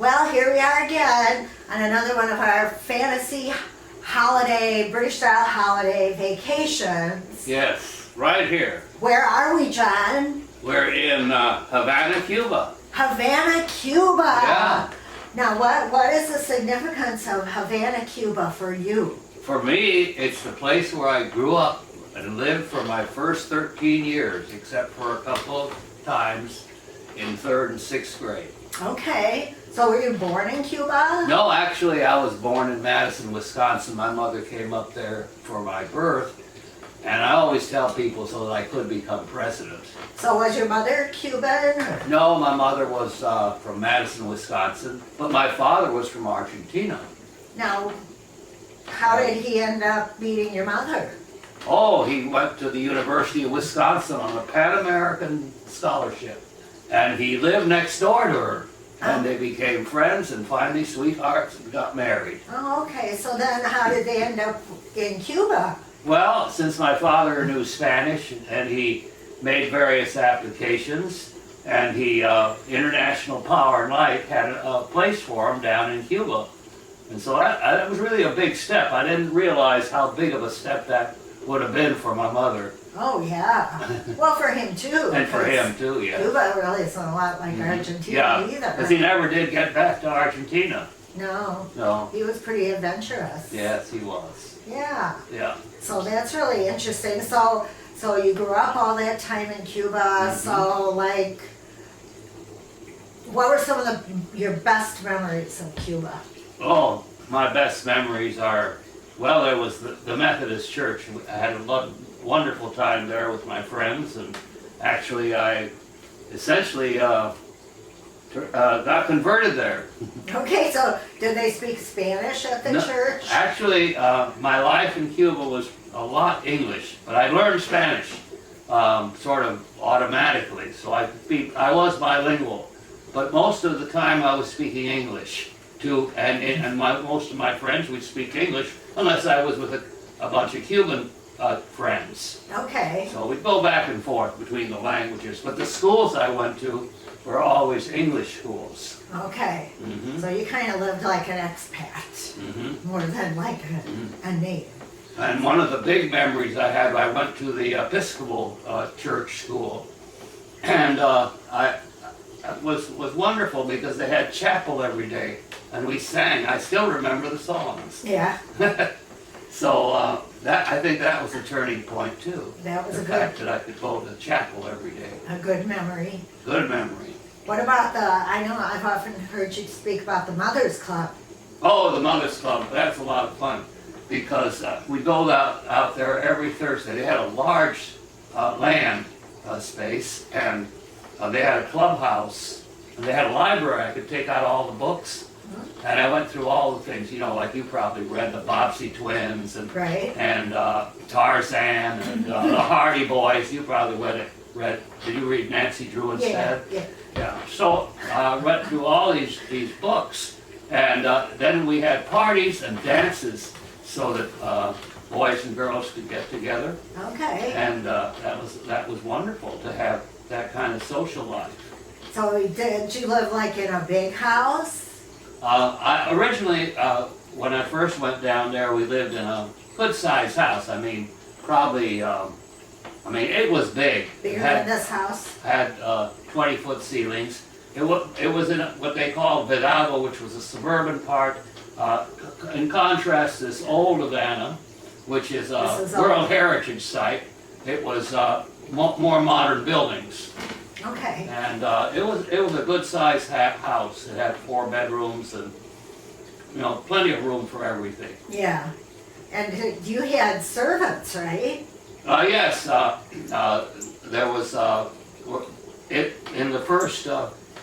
Well, here we are again on another one of our fantasy holiday, British style holiday vacations. Yes, right here. Where are we, John? We're in Havana, Cuba. Havana, Cuba. Yeah. Now, what is the significance of Havana, Cuba for you? For me, it's the place where I grew up and lived for my first 13 years, except for a couple of times in 3rd and 6th grade. Okay, so were you born in Cuba? No, actually, I was born in Madison, Wisconsin. My mother came up there for my birth, and I always tell people so that I could become president. So was your mother Cuban? Or? No, my mother was from Madison, Wisconsin, but my father was from Argentina. Now, how did he end up meeting your mother? Oh, he went to the University of Wisconsin on a Pan-American scholarship. And he lived next door to her. And they became friends and finally sweethearts and got married. Oh, okay. So then how did they end up in Cuba? Well, since my father knew Spanish and he made various applications, and he, International Power and Light had a place for him down in Cuba. And so that was really a big step. I didn't realize how big of a step that would have been for my mother. Oh, yeah. Well, for him too. And for him too, yeah. Cuba really isn't a lot like Argentina either. Because he never did get back to Argentina. No. No. He was pretty adventurous. Yes, he was. Yeah. Yeah. So that's really interesting. So you grew up all that time in Cuba. So like, what were some of your best memories of Cuba? Oh, my best memories are, well, there was the Methodist Church. I had a wonderful time there with my friends, and actually I essentially got converted there. Okay, so did they speak Spanish at the church? Actually, my life in Cuba was a lot English, but I learned Spanish sort of automatically, so I was bilingual. But most of the time I was speaking English too, and most of my friends would speak English, unless I was with a bunch of Cuban friends. Okay. So we'd go back and forth between the languages, but the schools I went to were always English schools. Okay. So you kind of lived like an expat, more than like a native. And one of the big memories I had, I went to the Episcopal church school, and it was wonderful because they had chapel every day, and we sang. I still remember the songs. Yeah. So I think that was a turning point too. That was the fact that I could go to chapel every day. A good memory. Good memory. What about I know I've often heard you speak about the Mothers Club. Oh, the Mothers Club, that's a lot of fun because we go out there every Thursday. They had a large land space, and they had a clubhouse, and they had a library. I could take out all the books. And I went through all the things, like you probably read the Bobbsey Twins and Tarzan and the Hardy Boys. You probably read. Did you read Nancy Drew instead? Yeah. So I read through all these books, and then we had parties and dances so that boys and girls could get together. Okay. And that was wonderful to have that kind of social life. So did you live like in a big house? Originally, when I first went down there, we lived in a good-sized house. I mean, probably, it was big. Bigger than this house? Had 20-foot ceilings. It was in what they call Vidalgo, which was a suburban part. In contrast, this old Havana, which is a World Heritage Site, it was more modern buildings. Okay. And it was a good-sized house. It had 4 bedrooms and plenty of room for everything. Yeah. And you had servants, right? Yes. There was in the first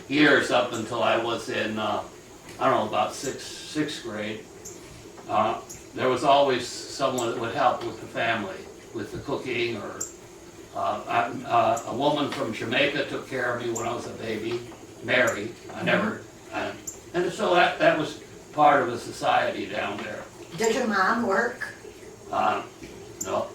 years up until I was in about sixth grade. There was always someone that would help with the family, with the cooking or. A woman from Jamaica took care of me when I was a baby, Mary. And so that was part of the society down there. Did your mom work? No.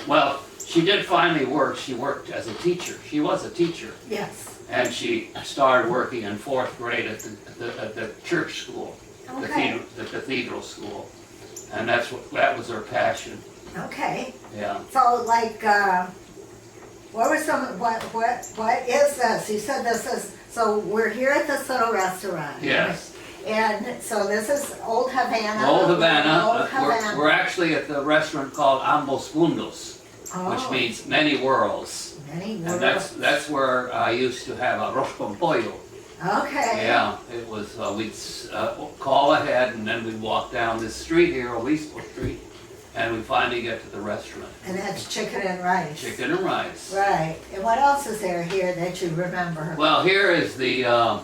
Well, she did finally work. She worked as a teacher. She was a teacher. Yes. and she started working in 4th grade at the church school, Okay. the cathedral school, and that was her passion. Okay. Yeah. So like, what is this? You said this is, so we're here at this little restaurant. Yes. And so this is Old Havana. Old Havana. Old Havana. We're actually at the restaurant called Ambos Mundos, which Oh, means many worlds. many And worlds. that's where I used to have arroz con pollo. Okay. Yeah, it was, we'd call ahead and then we'd walk down this street here, Obispo Street, and we finally get to the restaurant. And that's chicken and rice. Chicken and rice. Right. And what else is there here that you remember? Well, here is the a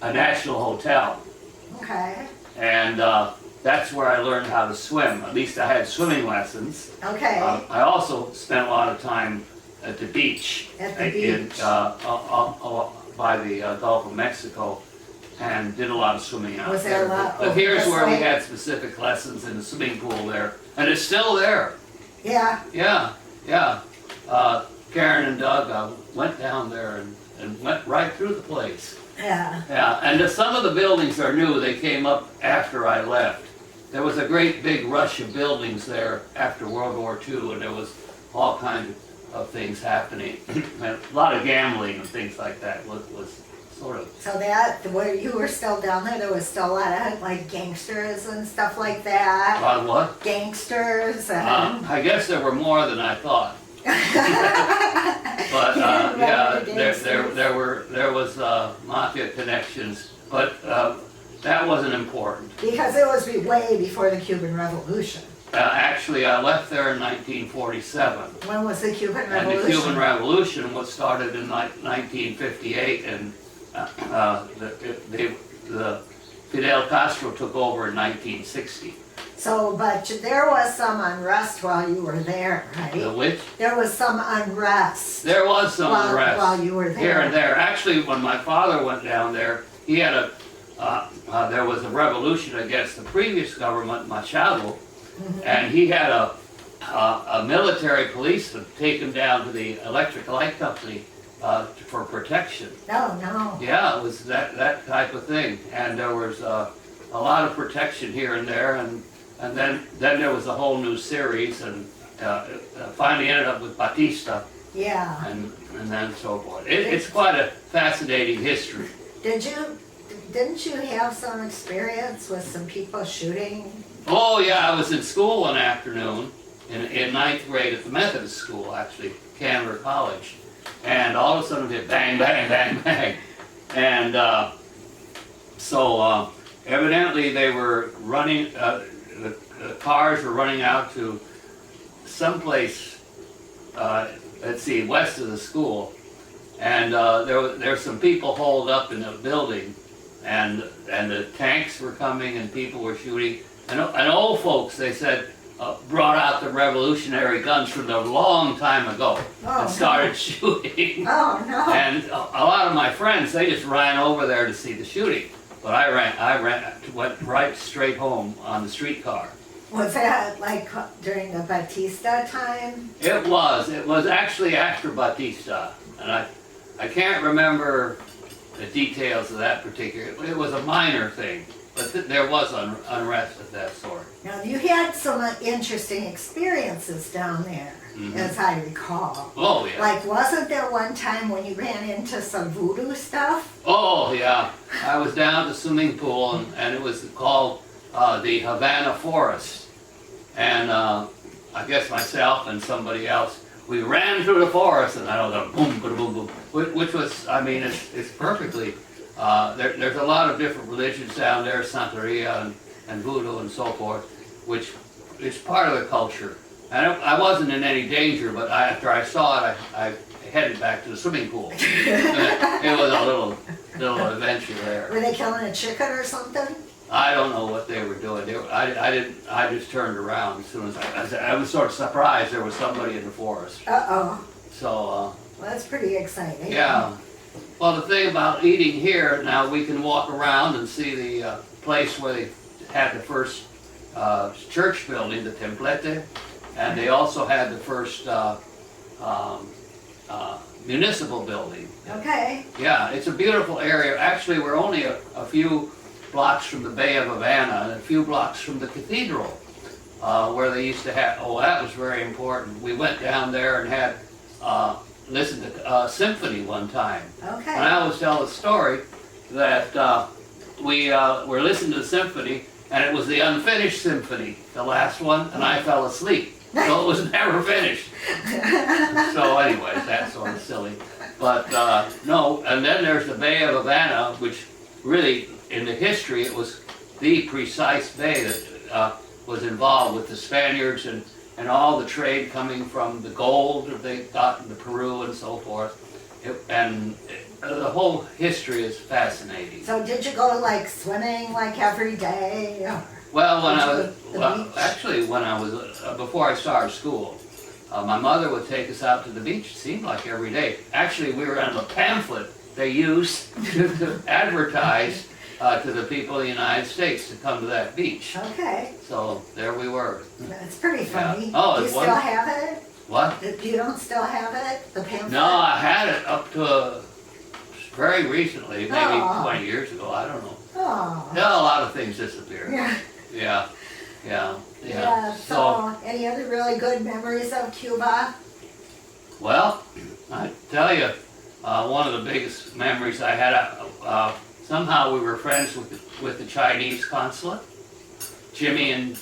National Hotel, Okay. and that's where I learned how to swim. At least I had swimming lessons. Okay. I also spent a lot of time at the beach. At the in, beach. by the Gulf of Mexico, and did a lot of swimming out Was there a lot But over here's this where we way? had specific lessons in the swimming pool there, and it's still there. Yeah. Yeah, yeah. Karen and Doug went down there and went right through the place. Yeah. Yeah, and some of the buildings are new. They came up after I left. There was a great big rush of buildings there after World War II, and there was all kinds of things happening. And a lot of gambling and things like that was sort of. So that, where you were still down there was still a lot of like gangsters and stuff like that. What? Gangsters and. I guess there were more than I thought. But You didn't remember yeah, the gangsters? there was mafia connections, but that wasn't important. Because it was way before the Cuban Revolution. Actually, I left there in 1947. When was the Cuban And Revolution? the Cuban Revolution was started in 1958, and the Fidel Castro took over in 1960. So, but there was some unrest while you were there, The right? which? There was some unrest There was some while, unrest while you were there. here and there. Actually, when my father went down there, he had there was a revolution against the previous government, Machado, and he had a military policeman take him down to the electric light company for protection. No. Yeah, it was that type of thing, and there was a lot of protection here and there, and then there was a whole new series, and finally ended up with Batista, Yeah. and then so forth. It's quite a fascinating history. Didn't you have some experience with some people shooting? Oh yeah, I was in school one afternoon in 9th grade at the Methodist school, actually, Candler College, and all of a sudden it did bang, bang, bang, bang, and so evidently they were running. The cars were running out to someplace, let's see, west of the school, and there were some people holed up in the building, and the tanks were coming and people were shooting, and old folks, they said, brought out the revolutionary guns from a long time ago and started shooting. Oh, no. And a lot of my friends, they just ran over there to see the shooting, but I went right straight home on the streetcar. Was that like during the Batista time? It was actually after Batista, and I can't remember the details of that particular, it was a minor thing, but there was unrest of that sort. Now, you had some interesting experiences down there, as I recall. Oh yeah. Like, wasn't there one time when you ran into some voodoo stuff? Oh yeah, I was down at the swimming pool, and it was called the Havana Forest, and I guess myself and somebody else, we ran through the forest, and I don't know, boom, boom, boom, boom, which was, I mean, it's perfectly. There's a lot of different religions down there, Santeria and voodoo and so forth, which is part of the culture. And I wasn't in any danger, but after I saw it, I headed back to the swimming pool. It was a little adventure there. Were they killing a chicken or something? I don't know what they were doing. I just turned around as soon as I was sort of surprised there was somebody in the forest. Uh-oh. So, Well, that's pretty exciting. yeah. Well, the thing about eating here, now we can walk around and see the place where they had the first church building, the Templete, and they also had the first municipal building. Okay. Yeah, it's a beautiful area. Actually, we're only a few blocks from the Bay of Havana and a few blocks from the cathedral, where they used to have, oh, that was very important. We went down there and had, listened to a symphony one time. Okay. And I always tell the story that we were listening to the symphony, and it was the unfinished symphony, the last one, and I fell asleep. So it was never finished. So anyways, that's sort of silly. But no, and then there's the Bay of Havana, which really, in the history, it was the precise bay that was involved with the Spaniards and all the trade coming from the gold that they got into Peru and so forth. The whole history is fascinating. So did you go like swimming like every day? Or Well, when I did you was, go to the well, beach? actually, when I was, before I started school, my mother would take us out to the beach, it seemed like every day. Actually, we were on the pamphlet they used to advertise to the people of the United States to come to that beach. Okay. So there we were. That's pretty funny. Yeah. Oh, Do you it's still wonderful. have it? What? You don't still have it? The pamphlet? No, I had it up to very recently, maybe Oh. 20 years ago, I don't know. Oh. Yeah, a lot of things disappeared. Yeah. Yeah, yeah, yeah. Yeah. So, any other really good memories of Cuba? Well, I tell you, one of the biggest memories I had, somehow we were friends with the Chinese consulate, Jimmy and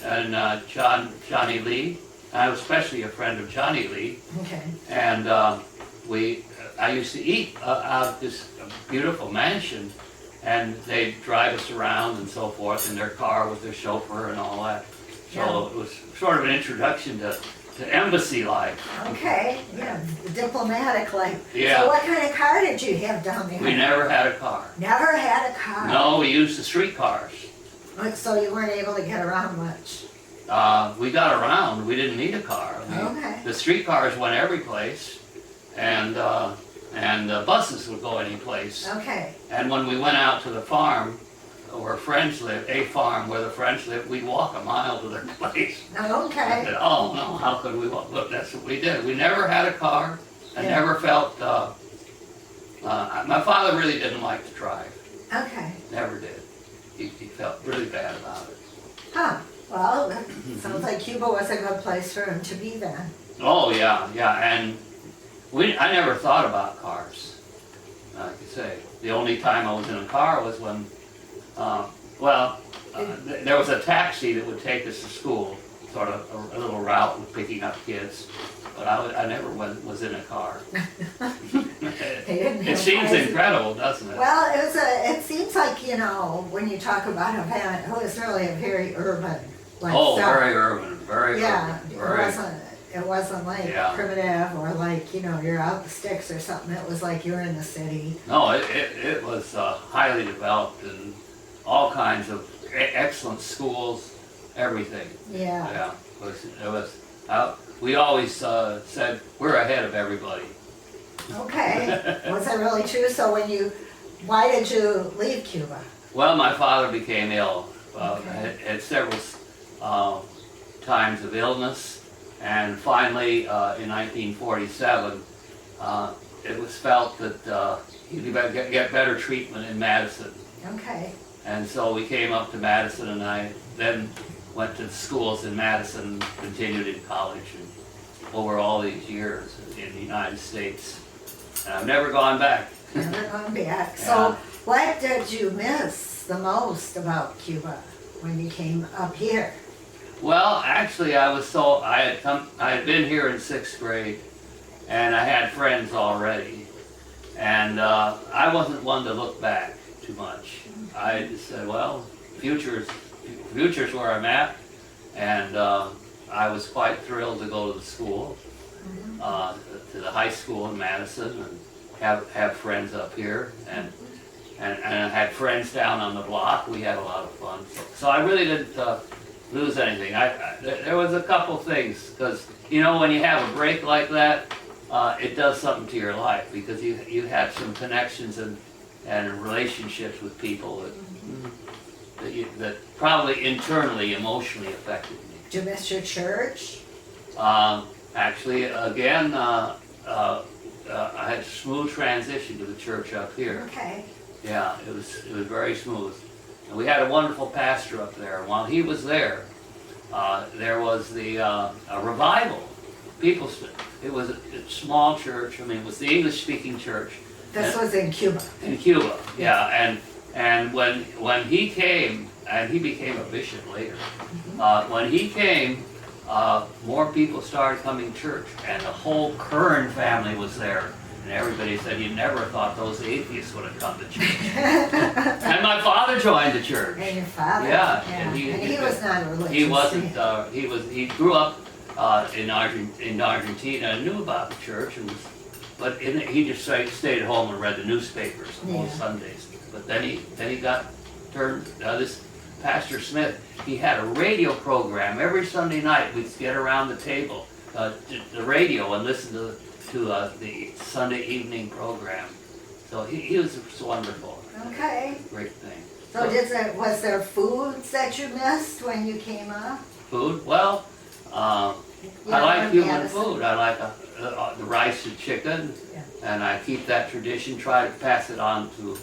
Johnny Lee. I was especially a friend of Johnny Lee. Okay. And I used to eat out of this beautiful mansion, and they'd drive us around and so forth in their car with their chauffeur and all that. So Yeah. it was sort of an introduction to embassy life. Okay. Yeah. Diplomatic life. Yeah. So what kind of car did you have down there? We never had a car. Never had a car. No, we used the streetcars. So you weren't able to get around much. We got around. We didn't need a car. Okay. The streetcars went every place, and the buses would go any place. Okay. And when we went out to the farm, where friends lived, a farm where the friends lived, we'd walk a mile to their place. I Okay. said, oh no, how could we walk? But that's what we did. We never had a car. I Yeah. never felt, my father really didn't like to drive. Okay. Never did. He felt really bad about it. Huh. Well, that sounds like Cuba was a good place for him to be then. Oh yeah, yeah, and I never thought about cars. Like I say, the only time I was in a car was when, there was a taxi that would take us to school, sort of a little route with picking up kids, but I never was in a car. didn't It have seems cars. incredible, doesn't it? Well, it seems like, when you talk about Havana, it was really a very urban lifestyle. Oh, very urban, very Yeah, urban. Very, it wasn't like Yeah. primitive or like, you're out the sticks or something. It was like you're in the city. no, it was highly developed and all kinds of excellent schools, everything. Yeah. Yeah, it was, we always said, we're ahead of everybody. Okay. Was that really true? So why did you leave Cuba? Well, my father became ill, Okay. had several times of illness, and finally, in 1947, it was felt that he'd get better treatment in Madison. Okay. And so we came up to Madison, and I then went to schools in Madison, continued in college, and over all these years in the United States. And I've never gone back. Never gone back. Yeah. So what did you miss the most about Cuba when you came up here? Well, actually, I had been here in 6th grade, and I had friends already, and I wasn't one to look back too much. I just said, well, future's where I'm at, and I was quite thrilled to go to the school, to the high school in Madison, and have friends up here, and I had friends down on the block. We had a lot of fun. So I really didn't lose anything. There was a couple things, because when you have a break like that, it does something to your life, because you had some connections and relationships with people that probably internally, emotionally affected me. Did you miss your church? Actually, again, I had a smooth transition to the church up here. Okay. Yeah, it was very smooth. And we had a wonderful pastor up there. While he was there was a revival. It was a small church. I mean, it was the English-speaking church. This was in Cuba. In Cuba, yeah. And when he came, and he became a bishop later, when he came, more people started coming to church, and the whole Curran family was there. And everybody said, you never thought those atheists would have come to church. And my father joined the church. And your father? Yeah. And he was not religious. He wasn't, he grew up in Argentina and knew about the church, he just stayed at home and read the newspapers on Sundays. But then he got turned, this Pastor Smith, he had a radio program every Sunday night. We'd get around the table, the radio, and listen to the Sunday evening program. So he was wonderful. Okay. Great thing. So was there foods that you missed when you came up? Food? Well, I like Cuban food. I like the rice and chicken, and I keep that tradition, try to pass it on to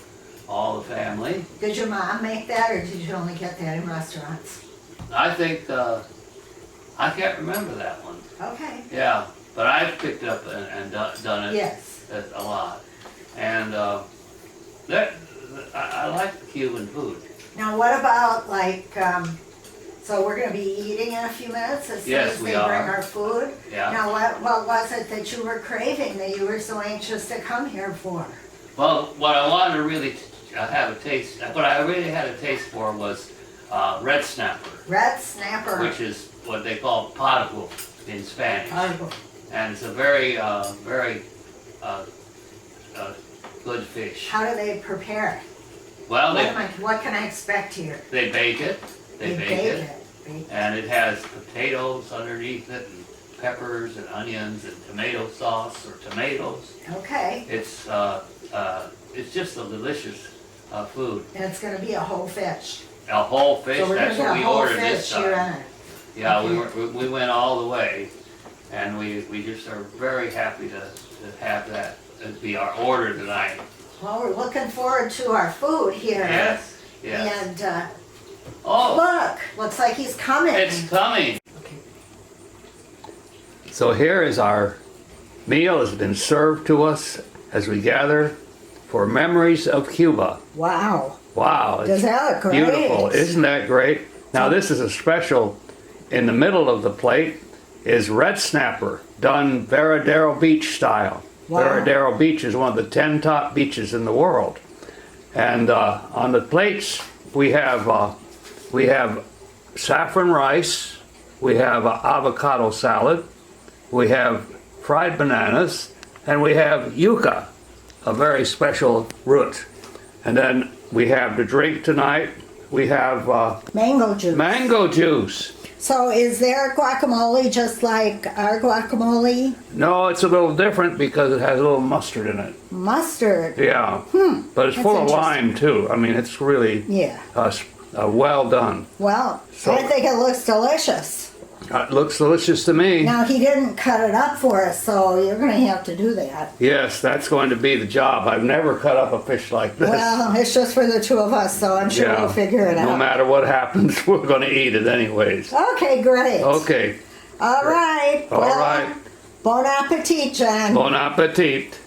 all the family. Did your mom make that, or did you only get that in restaurants? I think, I can't remember that one. Okay. Yeah, but I've picked it up and done it Yes. a lot. And I like the Cuban food. Now what about so we're going to be eating in a few minutes as soon as they bring our food? Yeah. Now what was it that you were craving that you were so anxious to come here for? Well, what I wanted to really have a taste, what I really had a taste for was red snapper. Red snapper. Which is what they call pargo in Spanish. Pargo. And it's a very, very good fish. How do they prepare it? Well, what can I expect here? they bake it. They bake it. Bake. And it has potatoes underneath it, and peppers and onions and tomato sauce or tomatoes. Okay. It's just a delicious food. And it's going to be a whole fish. A whole fish. So we're That's going to what get we a whole ordered this fish here time. on it. Yeah, Okay. we went all the way, and we just are very happy to have that be our order tonight. Well, we're looking forward to our food here. Yes, yes. And Oh, look, looks like he's coming. it's coming. Okay. So here is our meal has been served to us as we gather for memories of Cuba. Wow. Wow, it's Does that look great? beautiful. Isn't that great? Now this is a special, in the middle of the plate is red snapper, done Varadero Beach style. Wow. Varadero Beach is one of the 10 top beaches in the world. And on the plates we have saffron rice, we have avocado salad, we have fried bananas, and we have yuca, a very special root. And then we have to drink tonight, we have Mango juice. mango juice. So is their guacamole just like our guacamole? No, it's a little different because it has a little mustard in it. Mustard. Yeah, but it's That's full of interesting. lime too. I mean, it's really Yeah. well done. Well, So- I think it looks delicious. It looks delicious to me. Now, he didn't cut it up for us, so you're going to have to do that. Yes, that's going to be the job. I've never cut up a fish like this. Well, it's just for the two of us, so I'm sure we'll figure it No out. matter what happens, we're going to eat it anyways. Okay, great. Okay. All right. All Well, right. Bon appetit, John. Bon appetit.